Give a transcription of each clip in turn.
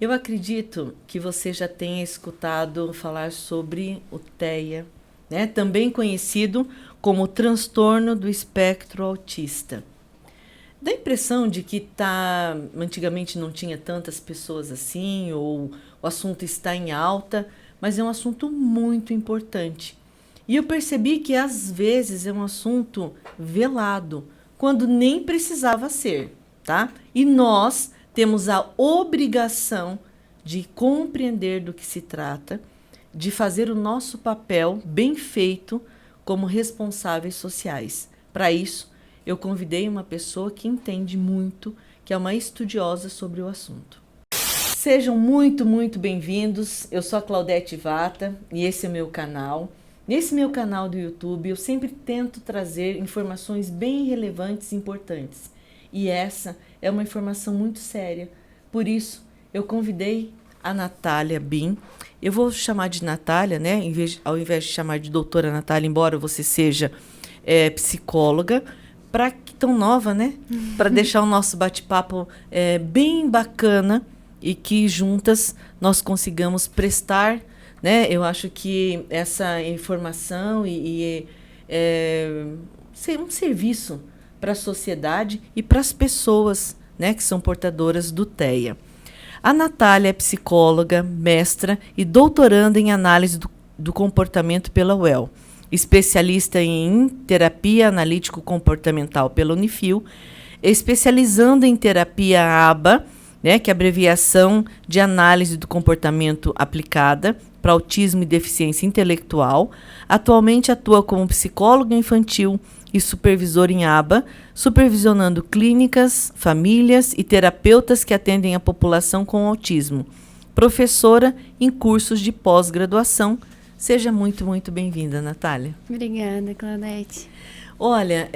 Eu acredito que você já tenha escutado falar sobre o TEA, né? Também conhecido como transtorno do espectro autista. Dá a impressão de que antigamente não tinha tantas pessoas assim, ou o assunto está em alta, mas é um assunto muito importante. E eu percebi que às vezes é um assunto velado, quando nem precisava ser, tá? E nós temos a obrigação de compreender do que se trata, de fazer o nosso papel bem feito como responsáveis sociais. Para isso, eu convidei uma pessoa que entende muito, que é uma estudiosa sobre o assunto. Sejam muito, muito bem-vindos. Eu sou a Claudete Vata e esse é meu canal. Nesse meu canal do YouTube, eu sempre tento trazer informações bem relevantes e importantes. E essa é uma informação muito séria. Por isso, eu convidei a Natália Bin. Eu vou chamar de Natália, né? Ao invés de chamar de doutora Natália, embora você seja psicóloga, tão nova, né? Para deixar o nosso bate-papo bem bacana e que juntas nós consigamos prestar, né? Eu acho que essa informação ser um serviço para a sociedade e para as pessoas, né, que são portadoras do TEA. A Natália é psicóloga, mestra e doutoranda em análise do comportamento pela UEL, especialista em terapia analítico-comportamental pela Unifil, especializando em terapia ABA, né, que é a abreviação de análise do comportamento aplicada para autismo e deficiência intelectual. Atualmente atua como psicóloga infantil e supervisor em ABA, supervisionando clínicas, famílias e terapeutas que atendem a população com autismo. Professora em cursos de pós-graduação. Seja muito, muito bem-vinda, Natália. Obrigada, Claudete. Olha,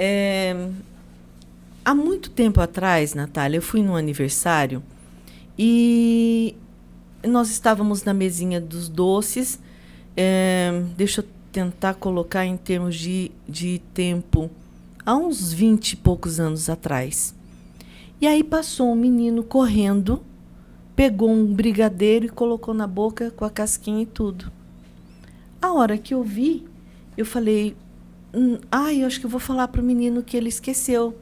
há muito tempo atrás, Natália, eu fui num aniversário e nós estávamos na mesinha dos doces. Deixa eu tentar colocar em termos de tempo, há uns 20 e poucos anos atrás. E aí passou um menino correndo, pegou um brigadeiro e colocou na boca com a casquinha e tudo. A hora que eu vi, eu falei, eu acho que eu vou falar para o menino que ele esqueceu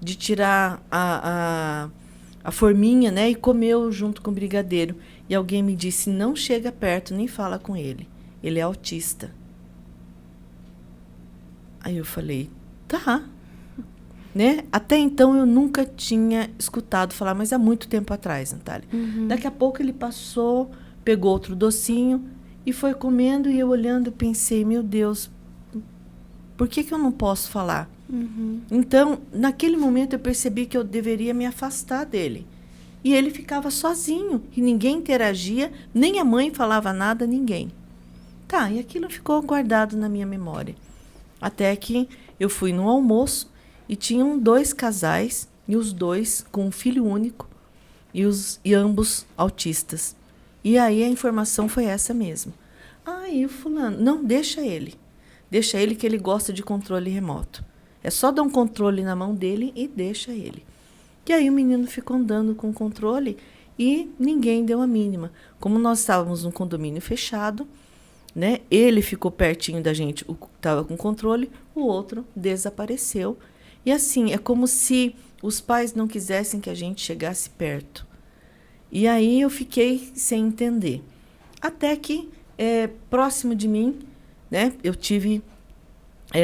de tirar a forminha, né, e comeu junto com o brigadeiro. E alguém me disse, não chega perto, nem fala com ele. Ele é autista. Aí eu falei, tá. Né? Até então eu nunca tinha escutado falar, mas há muito tempo atrás, Natália. Uhum. Daqui a pouco ele passou, pegou outro docinho e foi comendo, e eu olhando, pensei, meu Deus, por que eu não posso falar? Uhum. Então, naquele momento eu percebi que eu deveria me afastar dele. E ele ficava sozinho, e ninguém interagia, nem a mãe falava nada, ninguém. Tá, e aquilo ficou guardado na minha memória. Até que eu fui no almoço e tinham 2 casais, e os 2 com um filho único, e ambos autistas. E aí a informação foi essa mesmo. E o fulano, não, deixa ele que ele gosta de controle remoto. É só dar um controle na mão dele e deixa ele. E aí o menino ficou andando com o controle e ninguém deu a mínima. Como nós estávamos num condomínio fechado, né, ele ficou pertinho da gente, estava com controle, o outro desapareceu. E assim, é como se os pais não quisessem que a gente chegasse perto. E aí eu fiquei sem entender. Até que, próximo de mim, né, eu tive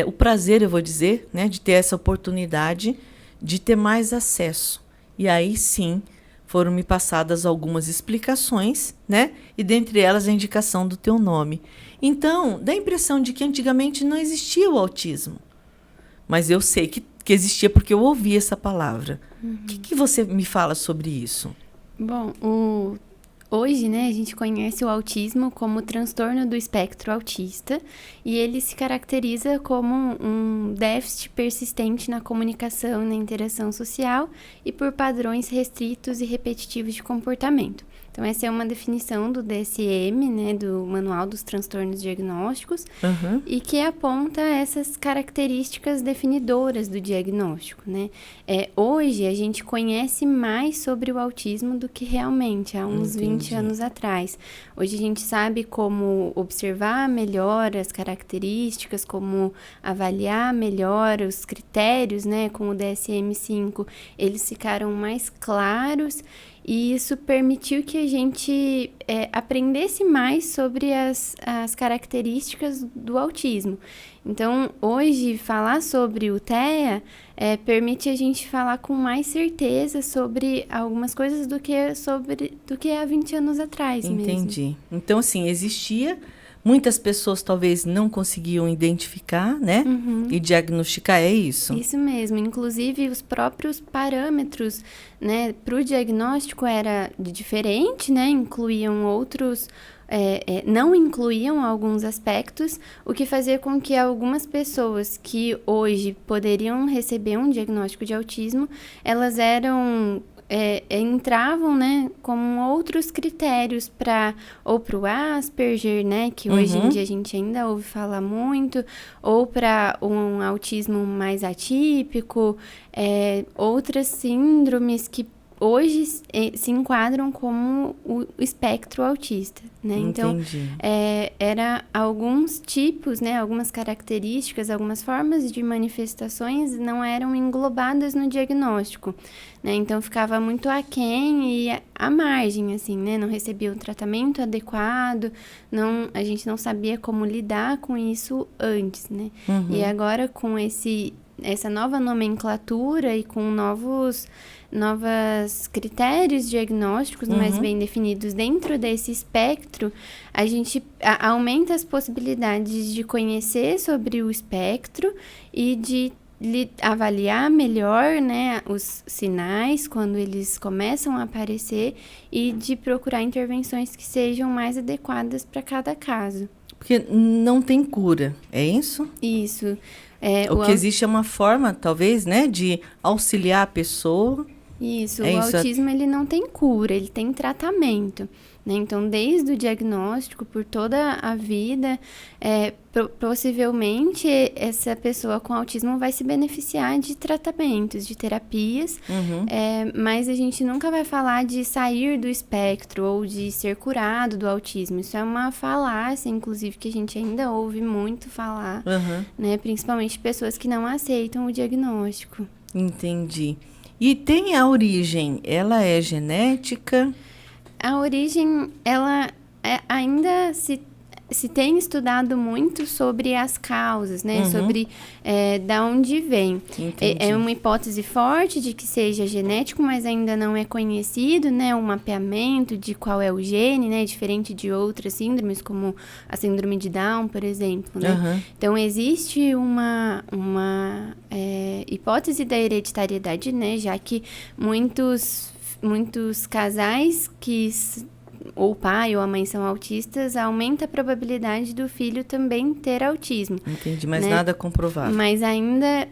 o prazer, eu vou dizer, né, de ter essa oportunidade de ter mais acesso. E aí sim, foram me passadas algumas explicações, né, e dentre elas a indicação do teu nome. Então, dá a impressão de que antigamente não existia o autismo. Mas eu sei que existia porque eu ouvi essa palavra. Uhum. O que você me fala sobre isso? Bom, hoje, né, a gente conhece o autismo como transtorno do espectro autista, e ele se caracteriza como um déficit persistente na comunicação e na interação social e por padrões restritos e repetitivos de comportamento. Então, essa é uma definição do DSM, né, do Manual dos Transtornos Diagnósticos, e que aponta essas características definidoras do diagnóstico, né? Hoje, a gente conhece mais sobre o autismo do que realmente há uns 20 anos atrás. Hoje, a gente sabe como observar melhor as características, como avaliar melhor os critérios, né? Com o DSM-5, eles ficaram mais claros. E isso permitiu que a gente aprendesse mais sobre as características do autismo. Então, hoje, falar sobre o TEA permite a gente falar com mais certeza sobre algumas coisas do que há 20 anos atrás mesmo. Entendi. Então, assim, existia... Muitas pessoas talvez não conseguiam identificar, né? E diagnosticar, é isso? Isso mesmo. Inclusive, os próprios parâmetros, né, para o diagnóstico era diferente, né? Incluíam outros... não incluíam alguns aspectos, o que fazia com que algumas pessoas que hoje poderiam receber um diagnóstico de autismo, elas entravam, né, com outros critérios ou para o Asperger, né, que hoje em dia a gente ainda ouve falar muito, ou para um autismo mais atípico, outras síndromes que hoje se enquadram como o espectro autista, né? Entendi. Então, era alguns tipos, né? Algumas características, algumas formas de manifestações não eram englobadas no diagnóstico, né? Então, ficava muito aquém e à margem, assim, né? Não recebia um tratamento adequado, a gente não sabia como lidar com isso antes, né? E agora, com essa nova nomenclatura e com novos critérios diagnósticos mais bem definidos dentro desse espectro, a gente aumenta as possibilidades de conhecer sobre o espectro e de avaliar melhor, né, os sinais quando eles começam a aparecer e de procurar intervenções que sejam mais adequadas para cada caso. Porque não tem cura, é isso? Isso. O que existe é uma forma, talvez, né, de auxiliar a pessoa. Isso, o autismo ele não tem cura, ele tem tratamento, né? Então, desde o diagnóstico, por toda a vida, possivelmente essa pessoa com autismo vai se beneficiar de tratamentos, de terapias, mas a gente nunca vai falar de sair do espectro ou de ser curado do autismo. Isso é uma falácia, inclusive, que a gente ainda ouve muito falar, né? Principalmente pessoas que não aceitam o diagnóstico. Entendi. E tem a origem, ela é genética? A origem, ela ainda se tem estudado muito sobre as causas, né? Sobre da onde vem. É uma hipótese forte de que seja genético, mas ainda não é conhecido, né? Um mapeamento de qual é o gene, né? Diferente de outras síndromes, como a síndrome de Down, por exemplo, né? Então, existe uma hipótese da hereditariedade, né? Já que muitos casais que ou o pai ou a mãe são autistas, aumenta a probabilidade do filho também ter autismo. Entendi, mas né? nada comprovado. Mas ainda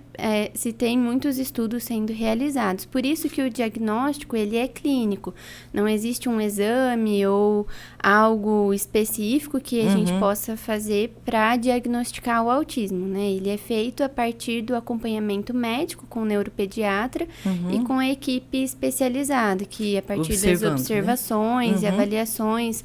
se tem muitos estudos sendo realizados. Por isso que o diagnóstico, ele é clínico. Não existe um exame ou algo específico que a gente possa fazer para diagnosticar o autismo, né? Ele é feito a partir do acompanhamento médico com o neuropediatra e com a equipe especializada, que a partir das observações, né? E avaliações,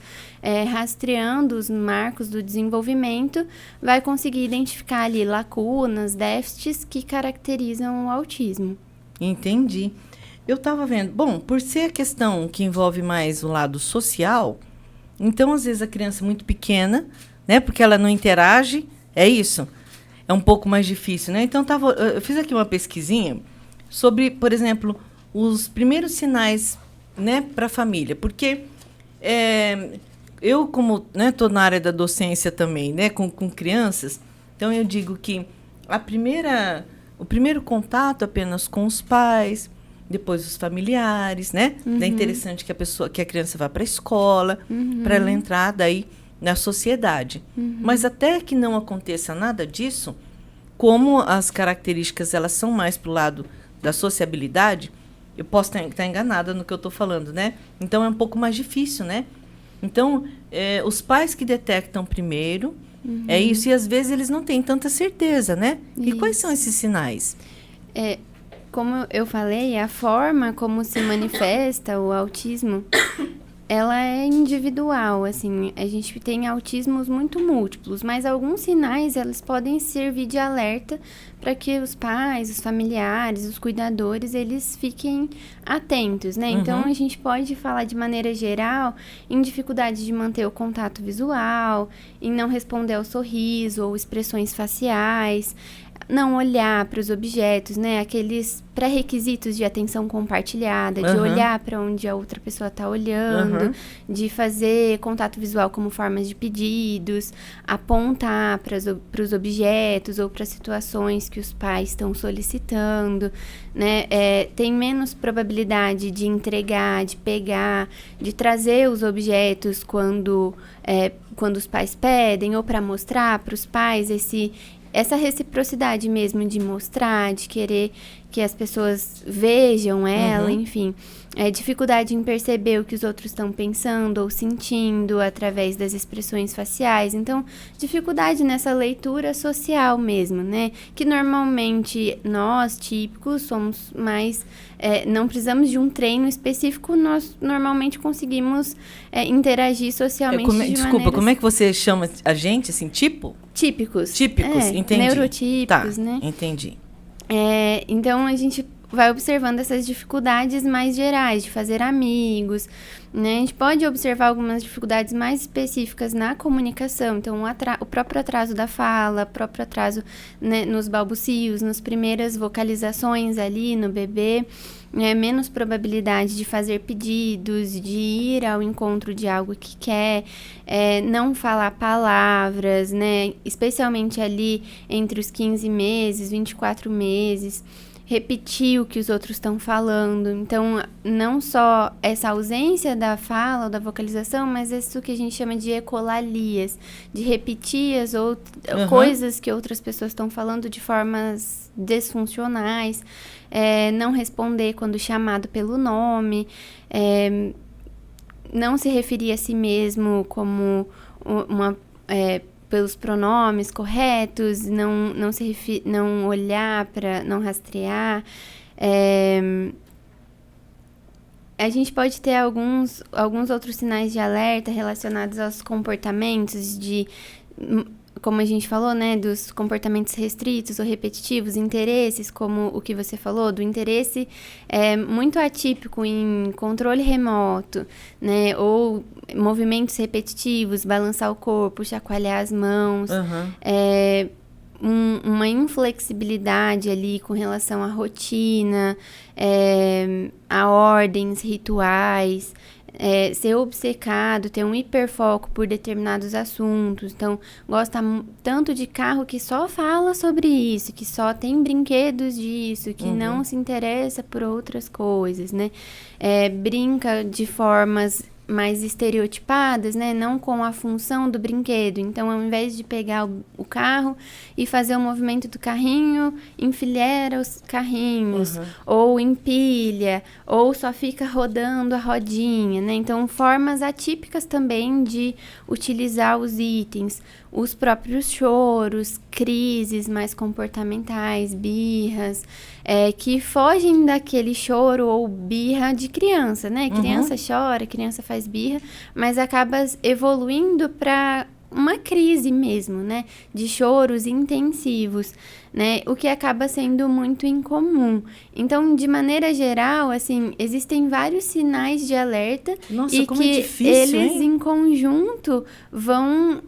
rastreando os marcos do desenvolvimento, vai conseguir identificar ali lacunas, déficits que caracterizam o autismo. Entendi. Eu estava vendo, bom, por ser a questão que envolve mais o lado social, então às vezes a criança é muito pequena, né, porque ela não interage, é isso? É um pouco mais difícil, né? Então eu fiz aqui uma pesquisinha sobre, por exemplo, os primeiros sinais, né, para a família, porque eu, como estou na área da docência também, né, com crianças, então eu digo que o primeiro contato apenas com os pais, depois os familiares, né? É interessante que a criança vá para a escola, para ela entrar daí na sociedade. Mas até que não aconteça nada disso, como as características elas são mais para o lado da sociabilidade, Eu posso estar enganada no que eu estou falando, né? Então, é um pouco mais difícil, né? Então, os pais que detectam primeiro, é isso. E, às vezes, eles não têm tanta certeza, né? E quais são esses sinais? Como eu falei, a forma como se manifesta o autismo, ela é individual, assim, a gente tem autismos muito múltiplos, mas alguns sinais, eles podem servir de alerta para que os pais, os familiares, os cuidadores, eles fiquem atentos, né? Então, a gente pode falar de maneira geral em dificuldade de manter o contato visual, em não responder ao sorriso ou expressões faciais, não olhar para os objetos, né? Aqueles pré-requisitos de atenção compartilhada, de olhar para onde a outra pessoa está olhando, de fazer contato visual como formas de pedidos, apontar para os objetos ou para situações que os pais estão solicitando, né? Tem menos probabilidade de entregar, de pegar, de trazer os objetos quando os pais pedem, ou para mostrar para os pais essa reciprocidade mesmo de mostrar, de querer que as pessoas vejam ela, enfim. Dificuldade em perceber o que os outros estão pensando ou sentindo através das expressões faciais. Então, dificuldade nessa leitura social mesmo, né? Que normalmente nós, típicos, somos mais... não precisamos de um treino específico, nós normalmente conseguimos interagir socialmente Desculpa, como é que você chama a gente, assim, tipo? Típicos. Típicos, entendi. Neurotípicos, né? Entendi. Então, a gente vai observando essas dificuldades mais gerais, de fazer amigos, né? A gente pode observar algumas dificuldades mais específicas na comunicação. Então, o próprio atraso da fala, o próprio atraso, né, nos balbucios, nas primeiras vocalizações ali no bebê, menos probabilidade de fazer pedidos, de ir ao encontro de algo que quer, não falar palavras, né? Especialmente ali entre os 15 meses, 24 meses, repetir o que os outros estão falando. Então, não só essa ausência da fala ou da vocalização, mas isso que a gente chama de ecolalias, de repetir as coisas que outras pessoas estão falando de formas disfuncionais, não responder quando chamado pelo nome, não se referir a si mesmo como pelos pronomes corretos, não olhar para não rastrear. A gente pode ter alguns outros sinais de alerta relacionados aos comportamentos como a gente falou, né, dos comportamentos restritos ou repetitivos, interesses, como o que você falou, do interesse muito atípico em controle remoto, né, ou movimentos repetitivos, balançar o corpo, chacoalhar as mãos, uma inflexibilidade ali com relação à rotina, a ordens, rituais, ser obcecado, ter um hiperfoco por determinados assuntos. Então, gosta tanto de carro que só fala sobre isso, que só tem brinquedos disso, que não se interessa por outras coisas, né? Brinca de formas mais estereotipadas, né? Não com a função do brinquedo. Então, ao invés de pegar o carro e fazer o movimento do carrinho, enfileira os carrinhos, ou empilha, ou só fica rodando a rodinha, né? Então, formas atípicas também de utilizar os itens. Os próprios choros, crises mais comportamentais, birras, que fogem daquele choro ou birra de criança, né? Criança chora, criança faz birra, mas acaba evoluindo para uma crise mesmo, né? De choros intensivos, né? O que acaba sendo muito incomum. Então, de maneira geral, assim, existem vários sinais de alerta. Nossa, e como que é difícil, eles, em conjunto, vão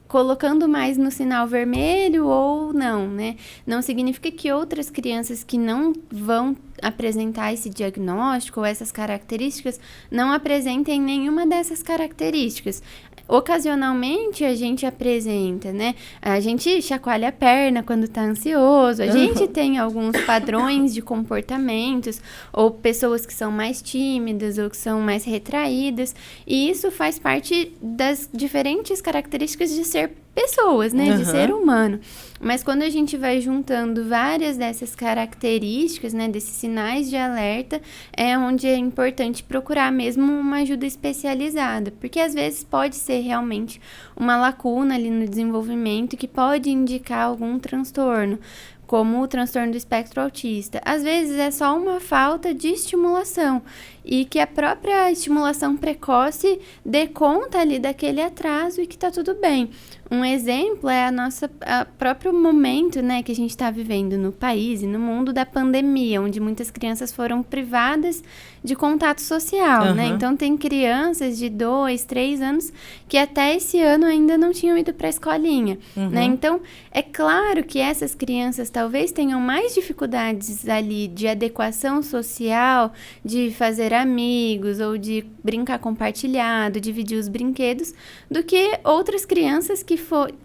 colocando mais no sinal vermelho ou não, né? Não significa que outras crianças que não vão apresentar esse diagnóstico ou essas características não apresentem nenhuma dessas características. Ocasionalmente a gente apresenta, né? A gente chacoalha a perna quando tá ansioso, a gente tem alguns padrões de comportamentos, ou pessoas que são mais tímidas ou que são mais retraídas, e isso faz parte das diferentes características de ser pessoas, né? De ser humano. Mas quando a gente vai juntando várias dessas características, né? Desses sinais de alerta, é onde é importante procurar mesmo uma ajuda especializada. Porque às vezes pode ser realmente uma lacuna ali no desenvolvimento que pode indicar algum transtorno, como o transtorno do espectro autista. Às vezes é só uma falta de estimulação e que a própria estimulação precoce dê conta ali daquele atraso e que tá tudo bem. Um exemplo é a próprio momento, né, que a gente está vivendo no país e no mundo da pandemia, onde muitas crianças foram privadas de contato social, né? Então, tem crianças de 2, 3 anos que até esse ano ainda não tinham ido para a escolinha, né? Então, é claro que essas crianças talvez tenham mais dificuldades ali de adequação social, de fazer amigos ou de brincar compartilhado, dividir os brinquedos, do que outras crianças que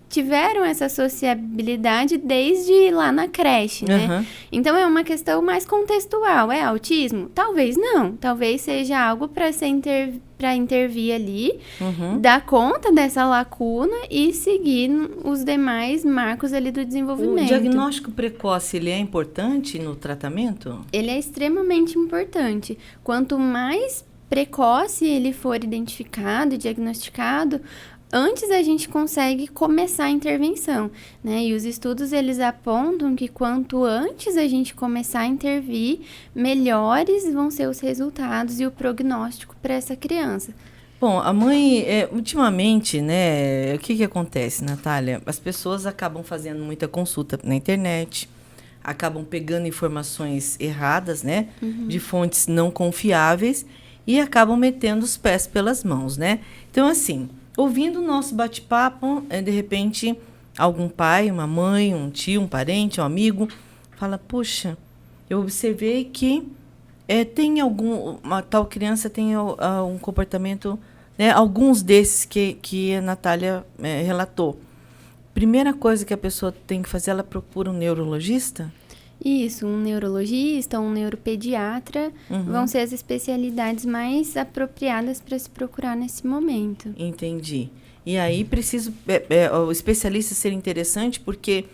tiveram essa sociabilidade desde lá na creche, né? Então, é uma questão mais contextual. É autismo? Talvez não. Talvez seja algo para intervir ali, dar conta dessa lacuna e seguir os demais marcos ali do desenvolvimento. O diagnóstico precoce, ele é importante no tratamento? Ele é extremamente importante. Quanto mais precoce ele for identificado e diagnosticado, antes a gente consegue começar a intervenção, né? E os estudos, eles apontam que quanto antes a gente começar a intervir, melhores vão ser os resultados e o prognóstico para essa criança. Bom, a mãe, ultimamente, né, o que acontece, Natália? As pessoas acabam fazendo muita consulta na internet, acabam pegando informações erradas, né, de fontes não confiáveis e acabam metendo os pés pelas mãos, né? Então, assim, ouvindo o nosso bate-papo, de repente, algum pai, uma mãe, um tio, um parente, um amigo, fala, puxa, eu observei que uma tal criança tem um comportamento, né, alguns desses que a Natália relatou. Primeira coisa que a pessoa tem que fazer, ela procura um neurologista? Isso, um neurologista, um neuropediatra, vão ser as especialidades mais apropriadas para se procurar nesse momento. Entendi. E aí precisa o especialista ser interessante, porque,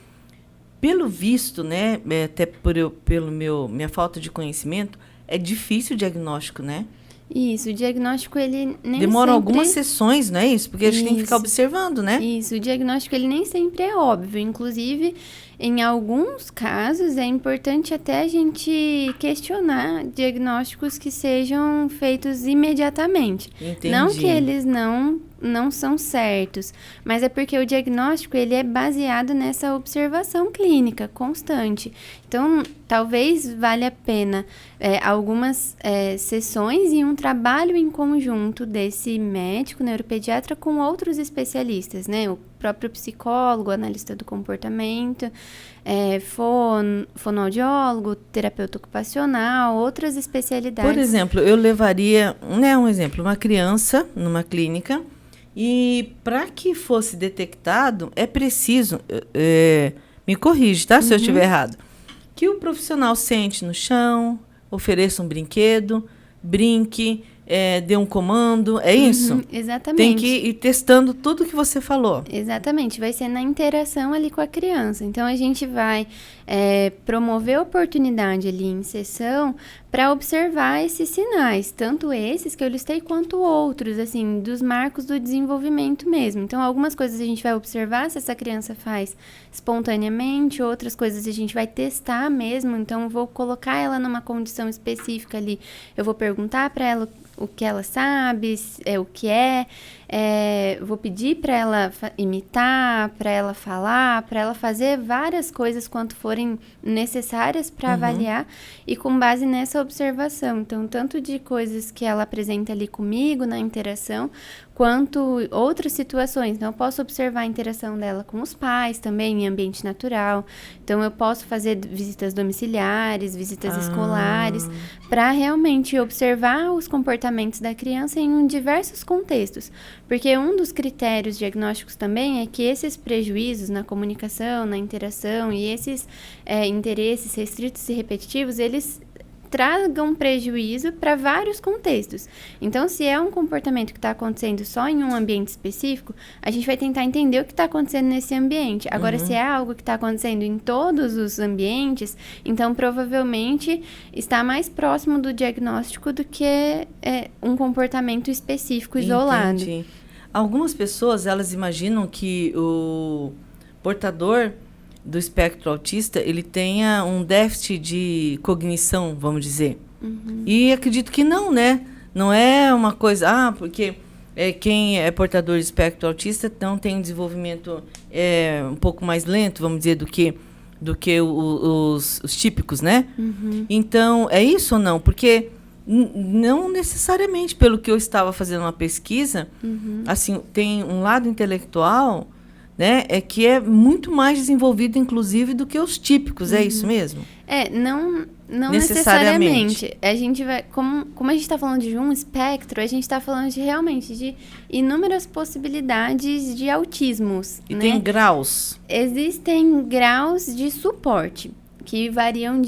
pelo visto, né, até pelo minha falta de conhecimento, é difícil o diagnóstico, né? Isso, o diagnóstico, ele nem demora sempre... algumas sessões, não é isso? Porque a gente tem que ficar observando, né? Isso, o diagnóstico, ele nem sempre é óbvio. Inclusive, em alguns casos, é importante até a gente questionar diagnósticos que sejam feitos imediatamente. Entendi. Não que eles não são certos, mas é porque o diagnóstico, ele é baseado nessa observação clínica constante. Então, talvez valha a pena algumas sessões e um trabalho em conjunto desse médico, neuropediatra, com outros especialistas, né? O próprio psicólogo, analista do comportamento, fonoaudiólogo, terapeuta ocupacional, outras especialidades. Por exemplo, eu levaria, né, uma criança numa clínica e para que fosse detectado, é preciso, me corrige, tá, se eu estiver errado, que o profissional sente no chão, ofereça um brinquedo, brinque, dê um comando, é isso? Exatamente. Tem que ir testando tudo que você falou. Exatamente, vai ser na interação ali com a criança. Então, a gente vai promover a oportunidade ali em sessão para observar esses sinais, tanto esses que eu listei, quanto outros, assim, dos marcos do desenvolvimento mesmo. Então, algumas coisas a gente vai observar se essa criança faz espontaneamente, outras coisas a gente vai testar mesmo. Então, vou colocar ela numa condição específica ali, eu vou perguntar para ela o que ela sabe, o que vou pedir para ela imitar, para ela falar, para ela fazer várias coisas quanto forem necessárias para avaliar e com base nessa observação. Então, tanto de coisas que ela apresenta ali comigo na interação, quanto outras situações. Então, eu posso observar a interação dela com os pais também, em ambiente natural. Então, eu posso fazer visitas domiciliares, visitas escolares, para realmente observar os comportamentos da criança em diversos contextos. Porque um dos critérios diagnósticos também é que esses prejuízos na comunicação, na interação e esses interesses restritos e repetitivos, eles tragam prejuízo para vários contextos. Então, se é um comportamento que está acontecendo só em um ambiente específico, a gente vai tentar entender o que está acontecendo nesse ambiente. Agora, se é algo que está acontecendo em todos os ambientes, então provavelmente está mais próximo do diagnóstico do que um comportamento específico isolado. Entendi. Algumas pessoas, elas imaginam que o portador do espectro autista, ele tenha um déficit de cognição, vamos dizer. E acredito que não, né? Não é uma coisa... porque quem é portador de espectro autista não tem um desenvolvimento um pouco mais lento, vamos dizer, do que os típicos, né? Então, é isso ou não? Porque não necessariamente, pelo que eu estava fazendo uma pesquisa, assim, tem um lado intelectual, né, que é muito mais desenvolvido, inclusive, do que os típicos. É isso mesmo? Não necessariamente. A gente vai, como a gente está falando de um espectro, a gente está falando realmente de inúmeras possibilidades de autismos. E tem graus? Existem graus de suporte, que variam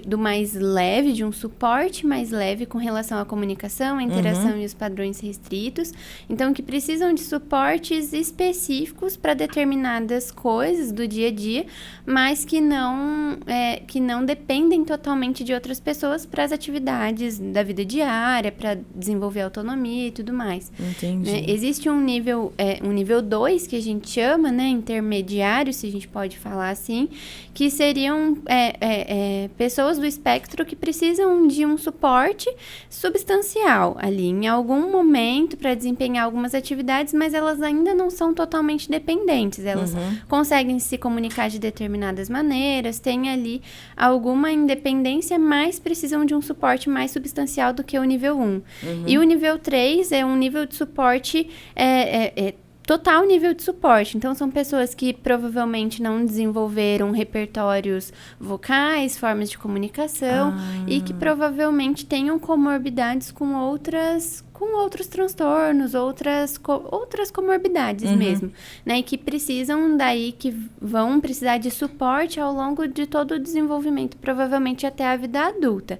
do mais leve, de um suporte mais leve com relação à comunicação, à interação e os padrões restritos. Então, que precisam de suportes específicos para determinadas coisas do dia a dia, mas que não dependem totalmente de outras pessoas para as atividades da vida diária, para desenvolver autonomia e tudo mais. Entendi. Existe um nível 2, que a gente chama, né, intermediário, se a gente pode falar assim, que seriam pessoas do espectro que precisam de um suporte substancial ali, em algum momento, para desempenhar algumas atividades, mas elas ainda não são totalmente dependentes. Elas conseguem se comunicar de determinadas maneiras, têm ali alguma independência, mas precisam de um suporte mais substancial do que o nível 1. E o nível 3 é um nível de suporte... total nível de suporte. Então, são pessoas que provavelmente não desenvolveram repertórios vocais, formas de comunicação, e que provavelmente tenham comorbidades com outros transtornos, outras comorbidades mesmo, né? E que que vão precisar de suporte ao longo de todo o desenvolvimento, provavelmente até a vida adulta.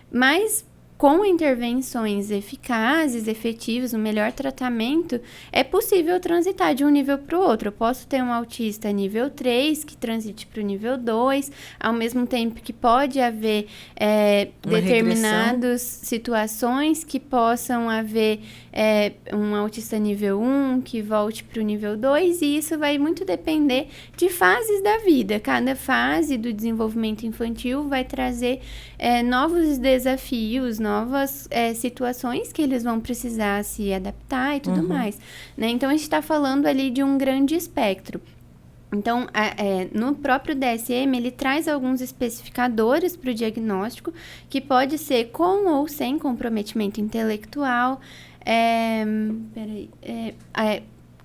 Mas com intervenções eficazes, efetivas, um melhor tratamento, é possível transitar de um nível para o outro. Eu posso ter um autista nível 3, que transite para o nível 2, ao mesmo tempo que pode haver determinadas situações que possam haver um autista nível 1 que volte para o nível 2, e isso vai muito depender de fases da vida. Cada fase do desenvolvimento infantil vai trazer novos desafios, novas situações que eles vão precisar se adaptar e tudo mais, né? Então, a gente está falando ali de um grande espectro. Então, no próprio DSM, ele traz alguns especificadores para o diagnóstico, que pode ser com ou sem comprometimento intelectual,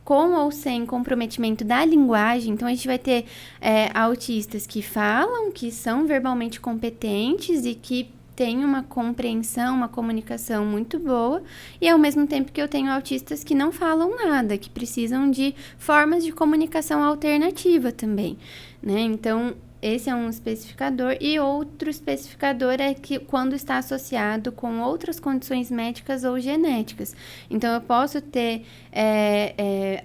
com ou sem comprometimento da linguagem. Então, a gente vai ter autistas que falam, que são verbalmente competentes e que têm uma compreensão, uma comunicação muito boa, e ao mesmo tempo que eu tenho autistas que não falam nada, que precisam de formas de comunicação alternativa também, né? Então, esse é um especificador, e outro especificador é que quando está associado com outras condições médicas ou genéticas. Então, eu posso ter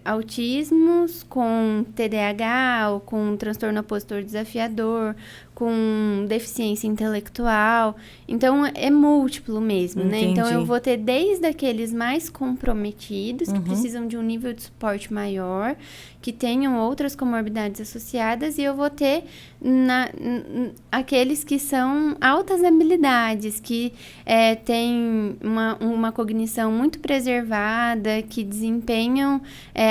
autismos com TDAH ou com transtorno opositor desafiador, com deficiência intelectual. Então, é múltiplo mesmo, né? Então, eu vou ter desde aqueles mais comprometidos, que precisam de um nível de suporte maior, que tenham outras comorbidades associadas, e eu vou ter aqueles que são altas habilidades, que têm uma cognição muito preservada, que desempenham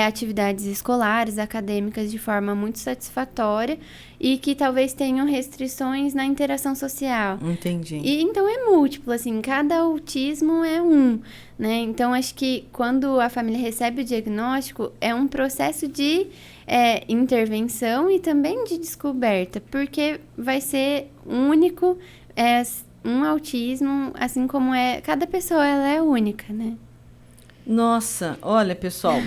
atividades escolares, acadêmicas de forma muito satisfatória, e que talvez tenham restrições na interação social. Entendi. E então é múltiplo, assim, cada autismo é um, né? Então, acho que quando a família recebe o diagnóstico, é um processo de intervenção e também de descoberta, porque vai ser único, um autismo, assim como cada pessoa ela é única, né? Nossa, olha, pessoal,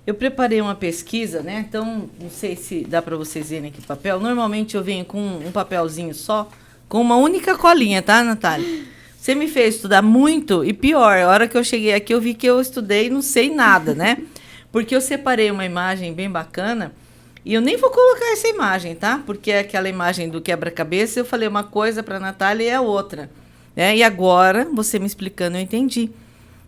eu preparei uma pesquisa, né? Então, não sei se dá para vocês verem aqui o papel. Normalmente eu venho com um papelzinho só, Com uma única colinha, tá, Natália? Você me fez estudar muito e pior, a hora que eu cheguei aqui eu vi que eu estudei e não sei nada, né? Porque eu separei uma imagem bem bacana e eu nem vou colocar essa imagem, tá? Porque é aquela imagem do quebra-cabeça, eu falei uma coisa para a Natália e é outra. Né? E agora, você me explicando, eu entendi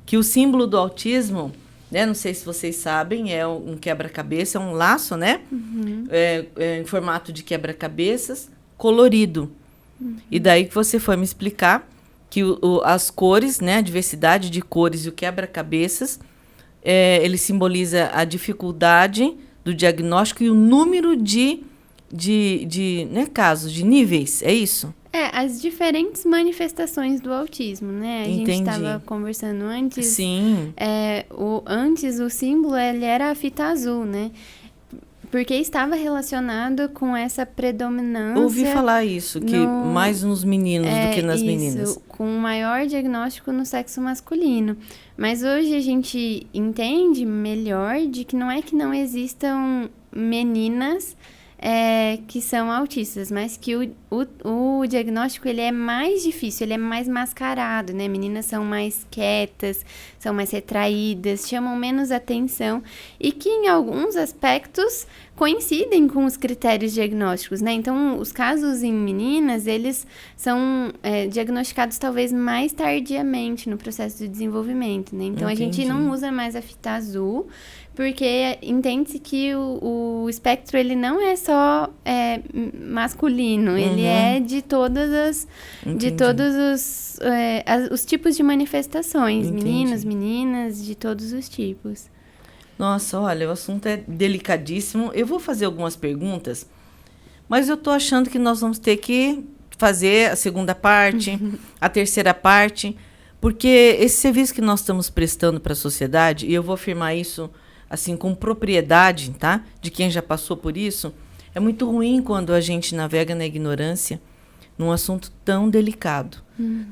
que o símbolo do autismo, né? Não sei se vocês sabem, é um quebra-cabeça, é um laço, né? Em formato de quebra-cabeças, colorido. E daí que você foi me explicar que as cores, né? A diversidade de cores e o quebra-cabeças, ele simboliza a dificuldade do diagnóstico e o número de casos, de níveis, é isso? As diferentes manifestações do autismo, né? A gente estava conversando antes. Sim. Antes o símbolo ele era a fita azul, né? Porque estava relacionado com essa predominância... Ouvi falar isso, que mais nos meninos do que nas meninas. Com um maior diagnóstico no sexo masculino. Mas hoje a gente entende melhor de que não existam meninas que são autistas, mas que o diagnóstico ele é mais difícil, ele é mais mascarado, né? Meninas são mais quietas, são mais retraídas, chamam menos atenção e que em alguns aspectos coincidem com os critérios diagnósticos, né? Então, os casos em meninas, eles são diagnosticados talvez mais tardiamente no processo de desenvolvimento, né? Então, Entendi. A gente não usa mais a fita azul, porque entende-se que o espectro, ele não é só masculino, ele é de todas de todos os tipos de manifestações, Entendi. meninos, meninas, de todos os tipos. Nossa, olha, o assunto é delicadíssimo. Eu vou fazer algumas perguntas, mas eu tô achando que nós vamos ter que fazer a segunda parte, a terceira parte, porque esse serviço que nós estamos prestando para a sociedade, e eu vou afirmar isso assim com propriedade, tá? De quem já passou por isso, é muito ruim quando a gente navega na ignorância num assunto tão delicado,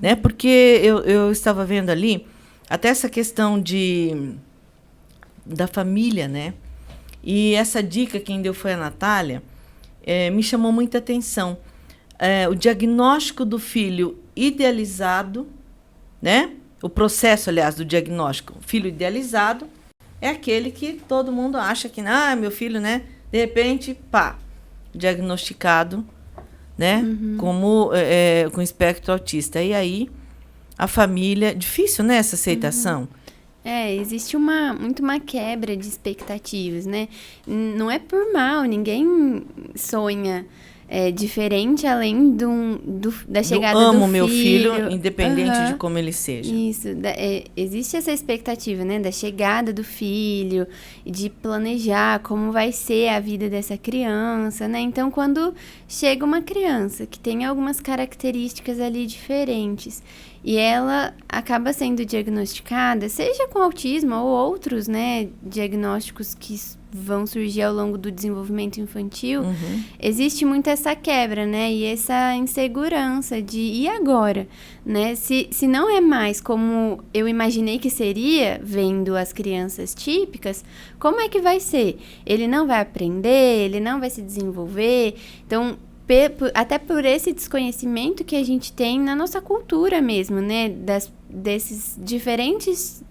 né? Porque eu estava vendo ali até essa questão da família, né? E essa dica quem deu foi a Natália, me chamou muita atenção. O diagnóstico do filho idealizado, né? O processo, aliás, do diagnóstico, filho idealizado, é aquele que todo mundo acha que, meu filho, né? De repente, diagnosticado, né? Como com espectro autista. E aí, a família... Difícil, né? Essa aceitação. Existe muito uma quebra de expectativas, né? Não é por mal, ninguém sonha diferente além da chegada do filho. Eu amo meu filho, independente de como ele seja. Isso, existe essa expectativa, né? Da chegada do filho, de planejar como vai ser a vida dessa criança, né? Então, quando chega uma criança que tem algumas características ali diferentes e ela acaba sendo diagnosticada, seja com autismo ou outros, né, diagnósticos que vão surgir ao longo do desenvolvimento infantil, existe muito essa quebra, né, e essa insegurança de, e agora, né, se não é mais como eu imaginei que seria, vendo as crianças típicas, como é que vai ser? Ele não vai aprender, ele não vai se desenvolver, então... até por esse desconhecimento que a gente tem na nossa cultura mesmo, né? Dessas diferentes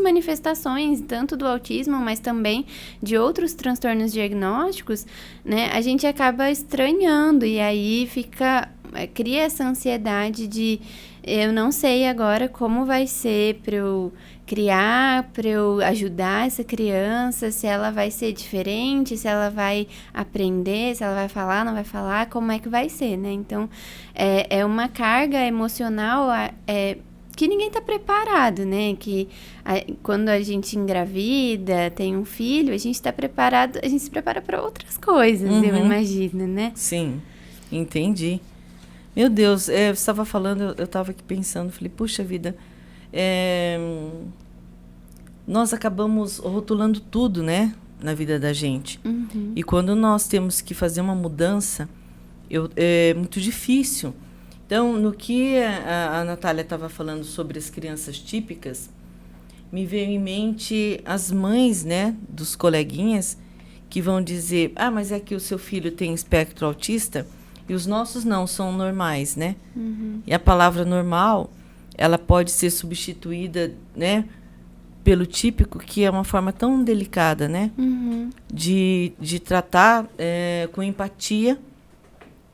manifestações, tanto do autismo, mas também de outros transtornos diagnósticos, né? A gente acaba estranhando e aí cria essa ansiedade de eu não sei agora como vai ser para eu criar, para eu ajudar essa criança, se ela vai ser diferente, se ela vai aprender, se ela vai falar, não vai falar, como é que vai ser, né? Então, é uma carga emocional que ninguém está preparado, né? Que quando a gente engravida, tem um filho, a gente está preparado, a gente se prepara para outras coisas, eu imagino, né? Sim, entendi. Meu Deus, você estava falando, eu estava aqui pensando, falei, puxa vida, nós acabamos rotulando tudo, né, na vida da gente. E quando nós temos que fazer uma mudança, é muito difícil. Então, no que a Natália estava falando sobre as crianças típicas, me veio em mente as mães, né, dos coleguinhas, que vão dizer, mas é que o seu filho tem espectro autista, E os nossos não, são normais, né? E a palavra normal, ela pode ser substituída, né, pelo típico, que é uma forma tão delicada, né? De tratar com empatia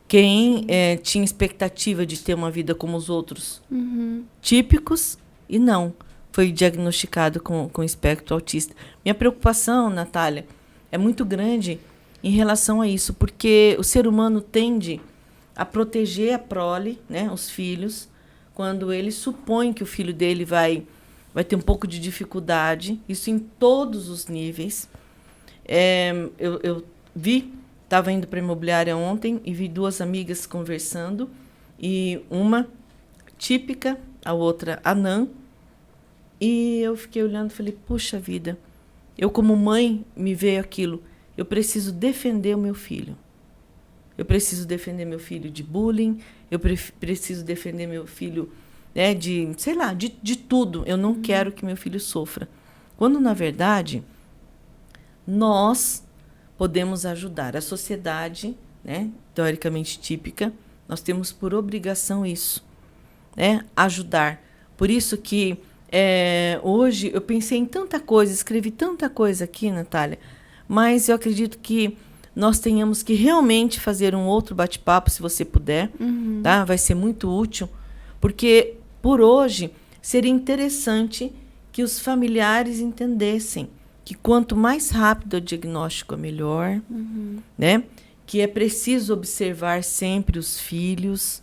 quem tinha expectativa de ter uma vida como os outros típicos e não. Foi diagnosticado com espectro autista. Minha preocupação, Natália, é muito grande em relação a isso, porque o ser humano tende a proteger a prole, né, os filhos, quando ele supõe que o filho dele vai ter um pouco de dificuldade, isso em todos os níveis. Eu estava indo para a imobiliária ontem e vi 2 amigas conversando, e uma típica, a outra anã, e eu fiquei olhando e falei, puxa vida, eu como mãe me veio aquilo, eu preciso defender o meu filho. Eu preciso defender meu filho de bullying, eu preciso defender meu filho, né, de, sei lá, de tudo. Eu não quero que meu filho sofra. Quando, na verdade, nós podemos ajudar. A sociedade, né, teoricamente típica, nós temos por obrigação isso, né, ajudar. Por isso que hoje eu pensei em tanta coisa, escrevi tanta coisa aqui, Natália, mas eu acredito que nós tenhamos que realmente fazer um outro bate-papo, se você puder, tá? Vai ser muito útil, porque por hoje seria interessante que os familiares entendessem que quanto mais rápido o diagnóstico é melhor, né? Que é preciso observar sempre os filhos,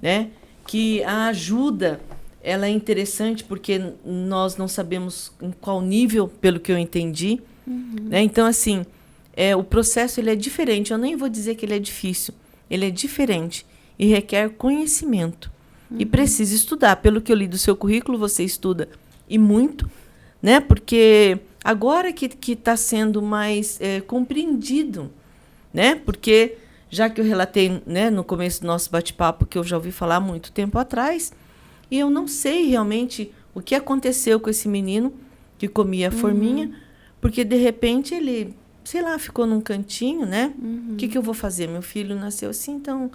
né? Que a ajuda ela é interessante porque nós não sabemos em qual nível, pelo que eu entendi, né? Então, assim, o processo ele é diferente. Eu nem vou dizer que ele é difícil. Ele é diferente e requer conhecimento. E precisa estudar. Pelo que eu li do seu currículo, você estuda e muito, né? Porque agora que está sendo mais compreendido, né? Porque já que eu relatei, né, no começo do nosso bate-papo que eu já ouvi falar há muito tempo atrás, e eu não sei realmente o que aconteceu com esse menino que comia forminha, porque de repente ele, sei lá, ficou num cantinho, né? O que eu vou fazer? Meu filho nasceu assim, então...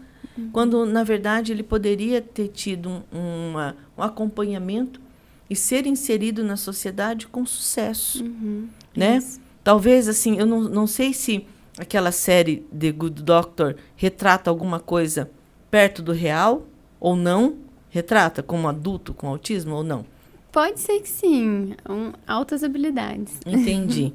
Quando, na verdade, ele poderia ter tido um acompanhamento e ser inserido na sociedade com sucesso, né? Isso. Talvez, assim, eu não sei se aquela série The Good Doctor retrata alguma coisa perto do real ou não. Retrata como adulto com autismo ou não? Pode ser que sim. Altas habilidades. Entendi.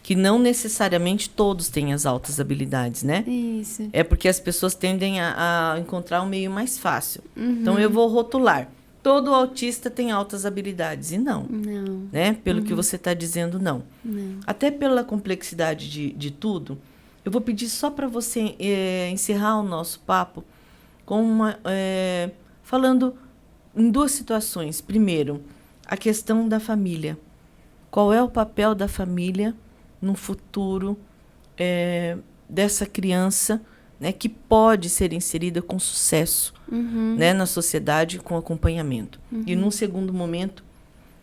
Que não necessariamente todos têm as altas habilidades, né? Isso. É porque as pessoas tendem a encontrar um meio mais fácil. Então, eu vou rotular. Todo autista tem altas habilidades. E não. Não. Né? Pelo que você está dizendo, não. Até pela complexidade de tudo, eu vou pedir só para você encerrar o nosso papo com falando em 2 situações. Primeiro, a questão da família. Qual é o papel da família no futuro dessa criança, né, que pode ser inserida com sucesso, né, na sociedade com acompanhamento? E, num segundo momento,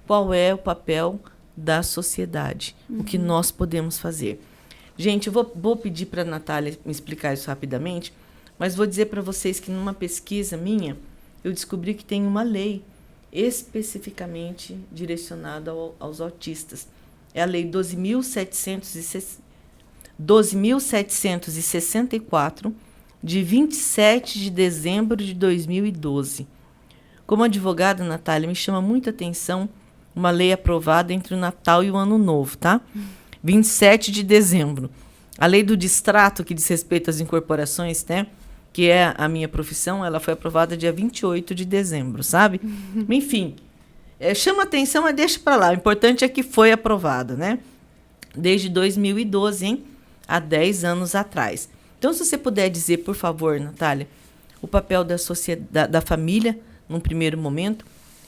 qual é o papel da sociedade? O que nós podemos fazer? Gente, eu vou pedir para a Natália me explicar isso rapidamente, mas vou dizer para vocês que numa pesquisa minha, eu descobri que tem uma lei especificamente direcionada aos autistas. É a Lei 12.764, de 27 de dezembro de 2012. Como advogada, Natália, me chama muita atenção uma lei aprovada entre o Natal e o Ano Novo, tá? 27 de dezembro. A lei do distrato, que diz respeito às incorporações, né? Que é a minha profissão, ela foi aprovada dia 28 de dezembro, sabe? Enfim, chama atenção, mas deixa para lá. O importante é que foi aprovada, né? Desde 2012, hein? Há 10 anos atrás. Então, se você puder dizer, por favor, Natália, o papel da família, num primeiro momento.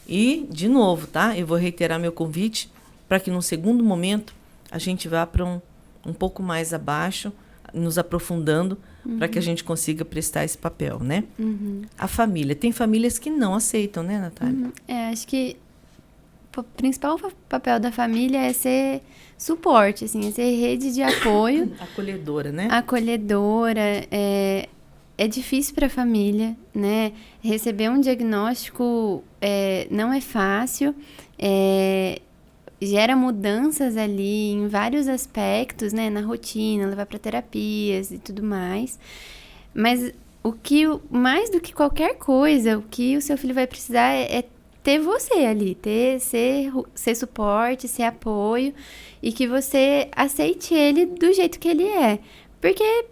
E, de novo, tá? Eu vou reiterar meu convite para que, num segundo momento, a gente vá para um pouco mais abaixo, nos aprofundando, para que a gente consiga prestar esse papel, né? A família. Tem famílias que não aceitam, né, Natália? Acho que o principal papel da família é ser suporte, assim, é ser rede de apoio. Acolhedora, né? Acolhedora, é difícil para a família, né? Receber um diagnóstico não é fácil, gera mudanças ali em vários aspectos, né? Na rotina, levar para terapias e tudo mais. Mas mais do que qualquer coisa, o que o seu filho vai precisar é ter você ali, ser suporte, ser apoio, e que você aceite ele do jeito que ele é. Porque,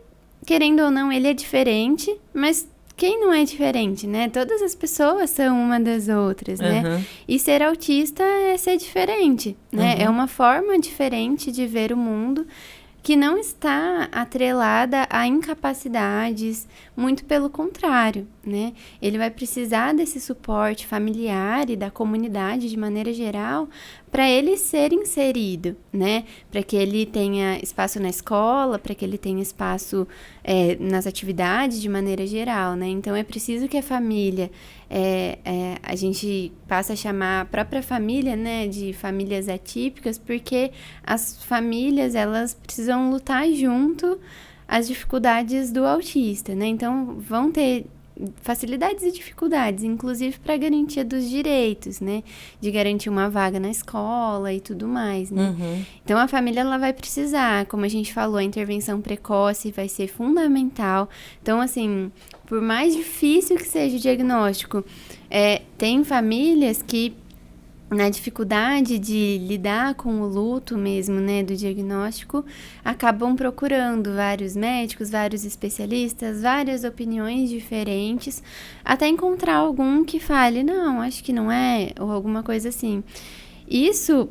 querendo ou não, ele é diferente, mas quem não é diferente, né? Todas as pessoas são uma das outras, né? E ser autista é ser diferente, né? É uma forma diferente de ver o mundo, que não está atrelada a incapacidades, muito pelo contrário, né? Ele vai precisar desse suporte familiar e da comunidade de maneira geral para ele ser inserido, né? Para que ele tenha espaço na escola, para que ele tenha espaço nas atividades de maneira geral, né? Então, é preciso que a família, a gente passa a chamar a própria família, né, de famílias atípicas, porque as famílias, elas precisam lutar junto às dificuldades do autista, né? Então, vão ter facilidades e dificuldades, inclusive para a garantia dos direitos, né? De garantir uma vaga na escola e tudo mais, né? Então, a família, ela vai precisar, como a gente falou, a intervenção precoce vai ser fundamental. Então, assim, por mais difícil que seja o diagnóstico, tem famílias que, na dificuldade de lidar com o luto mesmo, né, do diagnóstico, acabam procurando vários médicos, vários especialistas, várias opiniões diferentes, até encontrar algum que fale, não, acho que não é, ou alguma coisa assim. Isso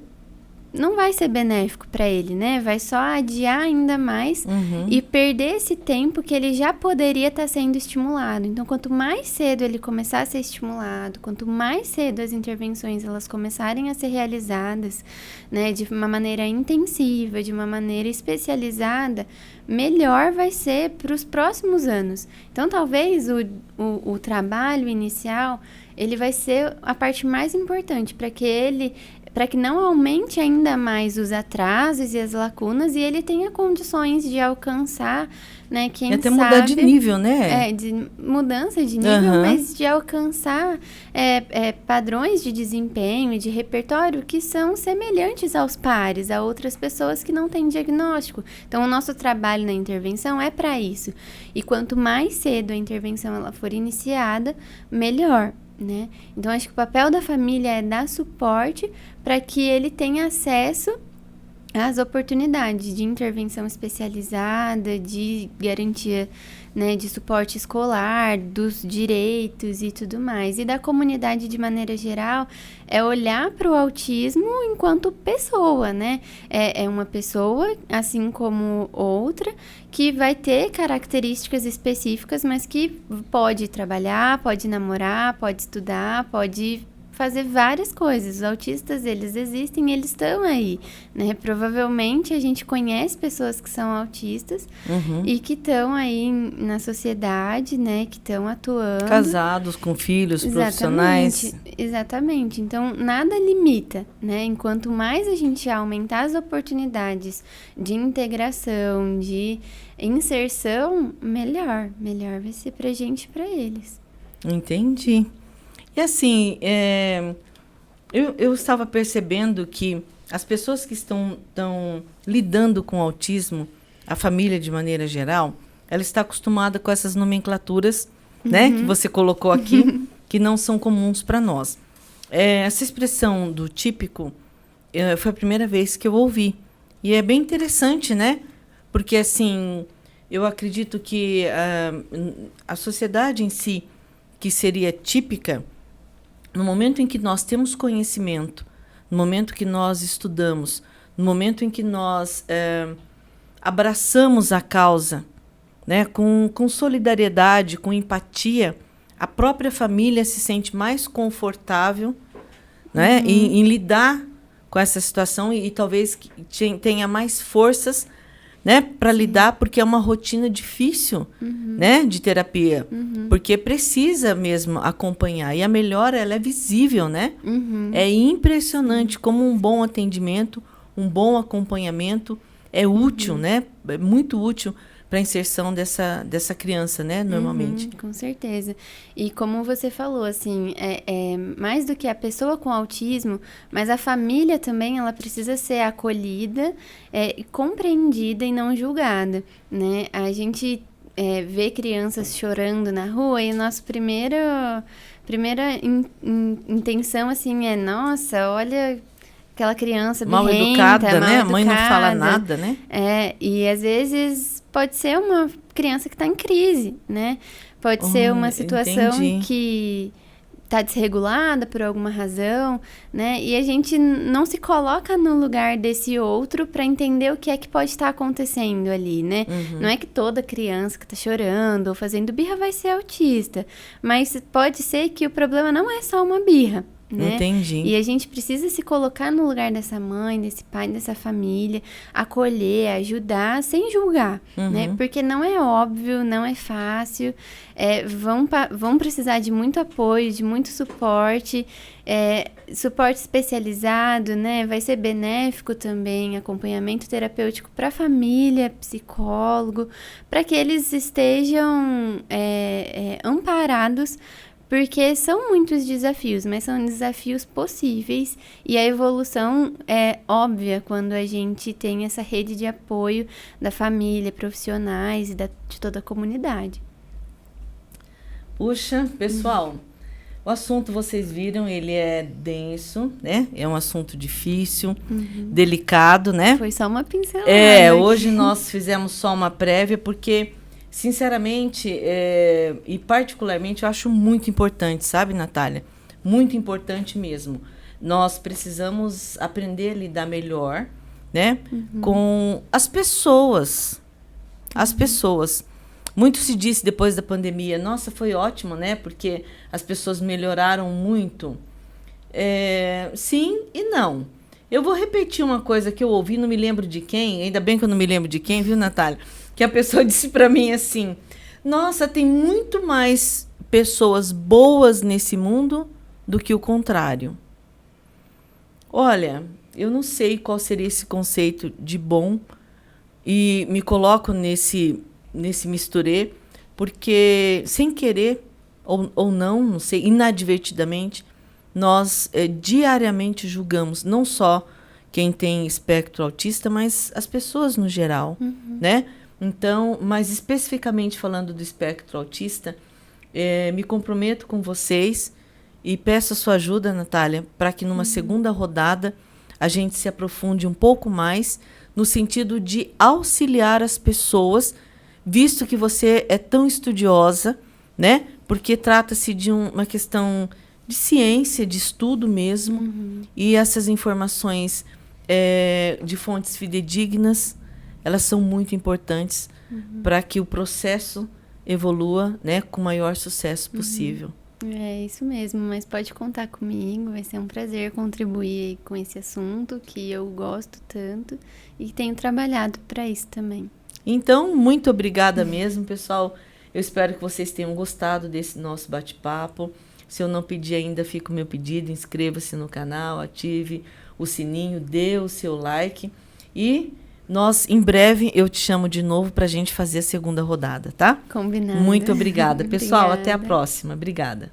não vai ser benéfico para ele, né? Vai só adiar ainda mais e perder esse tempo que ele já poderia estar sendo estimulado. Então, quanto mais cedo ele começar a ser estimulado, quanto mais cedo as intervenções elas começarem a ser realizadas, né, de uma maneira intensiva, de uma maneira especializada, melhor vai ser para os próximos anos. Então, talvez o trabalho inicial, ele vai ser a parte mais importante para que não aumente ainda mais os atrasos e as lacunas e ele tenha condições de alcançar, né, quem sabe... até mudar de nível, né? De mudança de nível, mas de alcançar padrões de desempenho e de repertório que são semelhantes aos pares, a outras pessoas que não têm diagnóstico. Então, o nosso trabalho na intervenção é para isso. E quanto mais cedo a intervenção ela for iniciada, melhor, né? Então, acho que o papel da família é dar suporte para que ele tenha acesso às oportunidades de intervenção especializada, de garantia, né, de suporte escolar, dos direitos e tudo mais. E da comunidade, de maneira geral, é olhar para o autismo enquanto pessoa, né? É uma pessoa, assim como outra, que vai ter características específicas, mas que pode trabalhar, pode namorar, pode estudar, pode fazer várias coisas. Os autistas, eles existem, eles estão aí, né? Provavelmente a gente conhece pessoas que são autistas e que estão aí na sociedade, né? Que estão atuando. Casados, com filhos, profissionais. Exatamente. Então, nada limita, né? Enquanto mais a gente aumentar as oportunidades de integração, de inserção, melhor. Melhor vai ser pra gente e pra eles. Entendi. E assim, eu estava percebendo que as pessoas que estão lidando com o autismo, a família de maneira geral, ela está acostumada com essas nomenclaturas, né, que você colocou aqui, que não são comuns para nós. Essa expressão do típico foi a primeira vez que eu ouvi. E é bem interessante, né? Porque, assim, eu acredito que a sociedade em si, que seria típica, no momento em que nós temos conhecimento, no momento que nós estudamos, no momento em que nós abraçamos a causa, né, com solidariedade, com empatia, a própria família se sente mais confortável, né, em lidar com essa situação e talvez tenha mais forças, né, para lidar, porque é uma rotina difícil, né, de terapia, porque precisa mesmo acompanhar, e a melhora, ela é visível, né? É impressionante como um bom atendimento, um bom acompanhamento é útil, né? É muito útil para a inserção dessa criança, né, normalmente. Com certeza. E como você falou, assim, mais do que a pessoa com autismo, mas a família também, ela precisa ser acolhida, compreendida e não julgada, né? A gente vê crianças chorando na rua e a nossa primeira intenção, assim, nossa, olha... Aquela criança mal birrenta, educada, né? A mal mãe não fala educada. nada, né? E às vezes pode ser uma criança que está em crise, né? Pode ser uma situação que está desregulada por alguma razão, né? E a gente não se coloca no lugar desse outro para entender o que é que pode estar acontecendo ali, né? Não é que toda criança que está chorando ou fazendo birra vai ser autista, mas pode ser que o problema não é só uma birra. Né? Entendi. E a gente precisa se colocar no lugar dessa mãe, desse pai, dessa família, acolher, ajudar, sem julgar, né? Porque não é óbvio, não é fácil, vão precisar de muito apoio, de muito suporte, suporte especializado, né? Vai ser benéfico também, acompanhamento terapêutico para a família, psicólogo, para que eles estejam amparados. Porque são muitos desafios, mas são desafios possíveis e a evolução é óbvia quando a gente tem essa rede de apoio da família, profissionais e de toda a comunidade. Puxa, pessoal, o assunto vocês viram, ele é denso, né? É um assunto difícil, delicado, né? Foi só uma pincelada. Hoje nós fizemos só uma prévia porque... Sinceramente, e particularmente, eu acho muito importante, sabe, Natália? Muito importante mesmo. Nós precisamos aprender a lidar melhor, né? Com as pessoas. As pessoas. Muito se disse depois da pandemia, nossa, foi ótimo, né? Porque as pessoas melhoraram muito. Sim e não. Eu vou repetir uma coisa que eu ouvi, não me lembro de quem, ainda bem que eu não me lembro de quem, viu, Natália? Que a pessoa disse para mim assim, nossa, tem muito mais pessoas boas nesse mundo do que o contrário. Olha, eu não sei qual seria esse conceito de bom e me coloco nesse misturê, porque sem querer ou não sei, inadvertidamente, nós diariamente julgamos não só quem tem espectro autista, mas as pessoas no geral, né? Então, mas especificamente falando do espectro autista, me comprometo com vocês e peço a sua ajuda, Natália, para que numa segunda rodada a gente se aprofunde um pouco mais no sentido de auxiliar as pessoas, visto que você é tão estudiosa, né? Porque trata-se de uma questão de ciência, de estudo mesmo, e essas informações de fontes fidedignas, elas são muito importantes para que o processo evolua, né, com o maior sucesso possível. É isso mesmo, mas pode contar comigo, vai ser um prazer contribuir com esse assunto que eu gosto tanto e tenho trabalhado para isso também. Então, muito obrigada mesmo, pessoal. Eu espero que vocês tenham gostado desse nosso bate-papo. Se eu não pedi ainda, fica o meu pedido, inscreva-se no canal, ative o sininho, dê o seu like e nós, em breve, eu te chamo de novo para a gente fazer a segunda rodada, tá? Combinado. Muito obrigada. Pessoal, Obrigada. até a próxima. Obrigada.